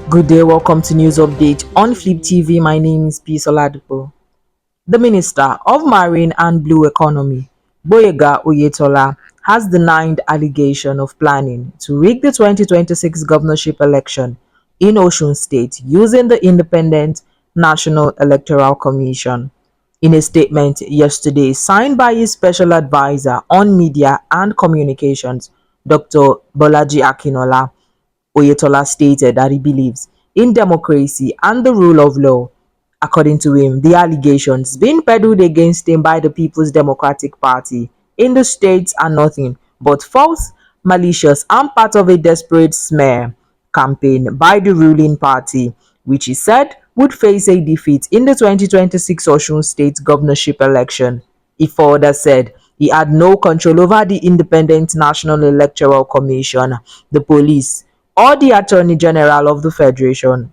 Good day, welcome to News Update on Flip TV. My name is P. Oladipo. The Minister of Marine and Blue Economy, Boyega Oyetola, has denied allegation of planning to rig the 2026 governorship election in Osun State using the Independent National Electoral Commission. In a statement yesterday signed by his special advisor on media and communications, Dr. Bolaji Akinola, Oyetola stated that he believes in democracy and the rule of law. According to him, the allegations being peddled against him by the People's Democratic Party in the states are nothing but false, malicious, and part of a desperate smear campaign by the ruling party, which he said would face a defeat in the 2026 Osun State governorship election. He further said he had no control over the Independent National Electoral Commission, the police, or the Attorney General of the Federation.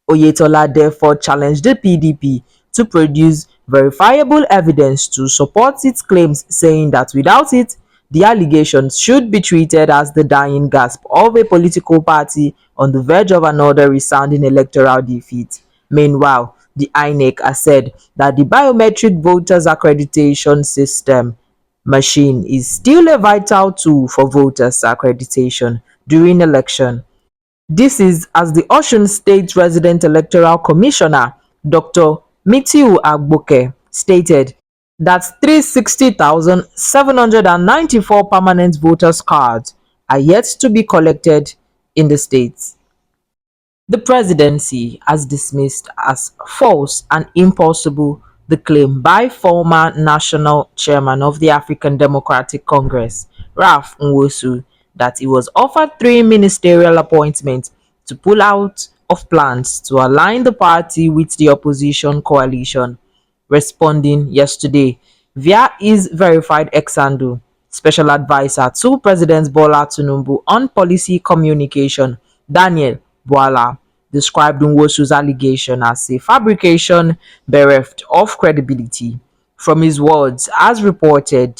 Oyetola therefore challenged the PDP to produce verifiable evidence to support its claims, saying that without it, the allegations should be treated as the dying gasp of a political party on the verge of another resounding electoral defeat. Meanwhile, the INEC has said that the biometric voters accreditation system machine is still a vital tool for voters accreditation during election. This is as the Osun State Resident Electoral Commissioner, Dr. Mitiu Agboke, stated that 360,794 permanent voters' cards are yet to be collected in the state. The presidency has dismissed as false and impossible the claim by former national chairman of the African Democratic Congress, Ralph Nwosu, that he was offered three ministerial appointments to pull out of plans to align the party with the opposition coalition. Responding yesterday via his verified ex-handle, Special Advisor to President Bola Tinubu on Policy Communication, Daniel Bwala, described Nwosu's allegation as a fabrication bereft of credibility. From his words, as reported,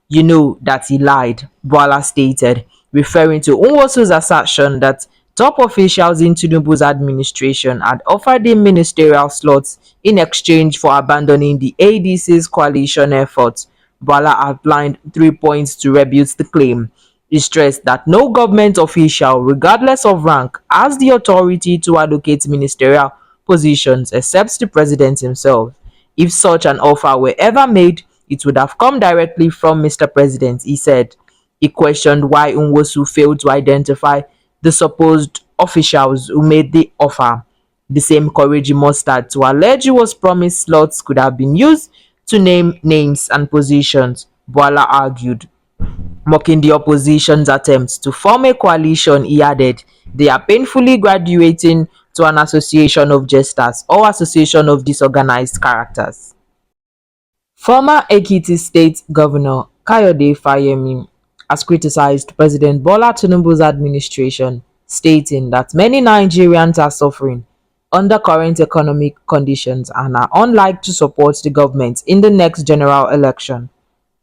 you know that he lied, Bwala stated, referring to Nwosu's assertion that top officials in Tinubu's administration had offered him ministerial slots in exchange for abandoning the ADC's coalition efforts. Bwala outlined 3 points to rebut the claim. He stressed that no government official, regardless of rank, has the authority to allocate ministerial positions except the president himself. If such an offer were ever made, it would have come directly from Mr. President, he said. He questioned why Nwosu failed to identify the supposed officials who made the offer. The same courage he mustered to allege he was promised slots could have been used to name names and positions, Bwala argued. Mocking the opposition's attempts to form a coalition, he added, they are painfully graduating to an association of jesters or association of disorganized characters. Former Ekiti State Governor Kayode Fayemi has criticized President Bola Tinubu's administration, stating that many Nigerians are suffering under current economic conditions and are unlikely to support the government in the next general election.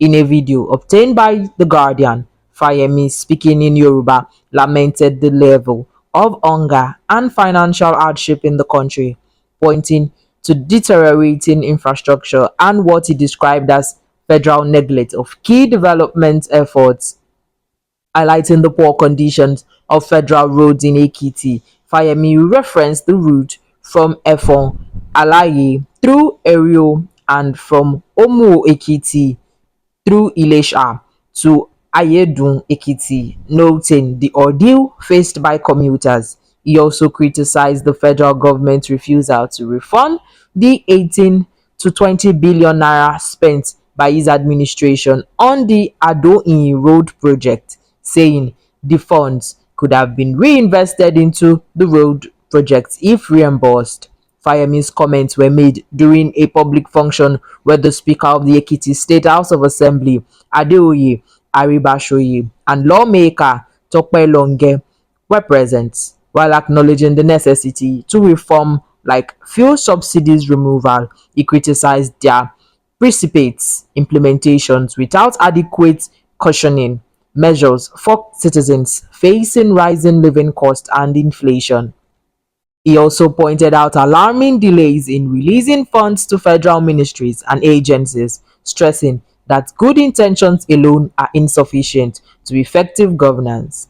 In a video obtained by The Guardian, Fayemi, speaking in Yoruba, lamented the level of hunger and financial hardship in the country, pointing to deteriorating infrastructure and what he described as federal neglect of key development efforts. Highlighting the poor conditions of federal roads in Ekiti, Fayemi referenced the route from Efon, Alaye through Erio and from Omu Ekiti through Ilesha to Ayedun Ekiti, noting the ordeal faced by commuters. He also criticized the federal government's refusal to refund the 18 to 20 billion naira spent by his administration on the Ado-Iyin Road project, saying the funds could have been reinvested into the road project if reimbursed. Fayemi's comments were made during a public function where the Speaker of the Ekiti State House of Assembly, Adeoye Aribashoye, and lawmaker Tope Longe were present. While acknowledging the necessity to reform like fuel subsidies removal, he criticized their precipitate implementations without adequate cushioning measures for citizens facing rising living costs and inflation. He also pointed out alarming delays in releasing funds to federal ministries and agencies, stressing that good intentions alone are insufficient to effective governance.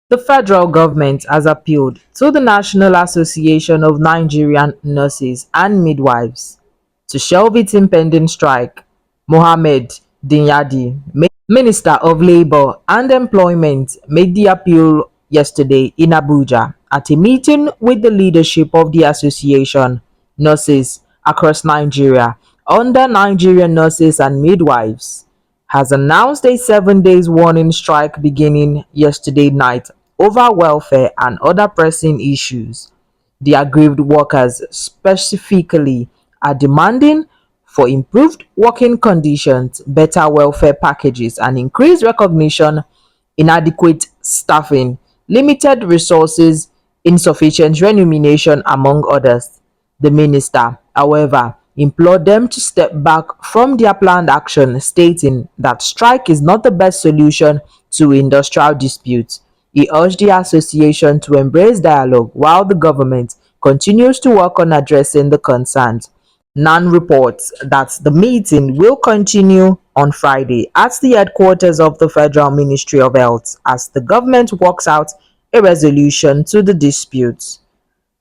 The federal government has appealed to the National Association of Nigerian Nurses and Midwives to shelve its impending strike. Mohammed Dinyadi, Minister of Labour and Employment, made the appeal yesterday in Abuja at a meeting with the leadership of the association nurses across Nigeria under Nigerian Nurses and Midwives has announced a 7 days warning strike beginning yesterday night over welfare and other pressing issues. The aggrieved workers specifically are demanding for improved working conditions, better welfare packages, and increased recognition. Inadequate staffing, limited resources, insufficient remuneration, among others. The minister, however, implored them to step back from their planned action, stating that strike is not the best solution to industrial disputes. He urged the association to embrace dialogue while the government continues to work on addressing the concerns. NAN reports that the meeting will continue on Friday at the headquarters of the Federal Ministry of Health as the government works out a resolution to the disputes.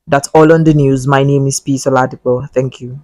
That's all on the news. My name is Peace Oladipo. Thank you.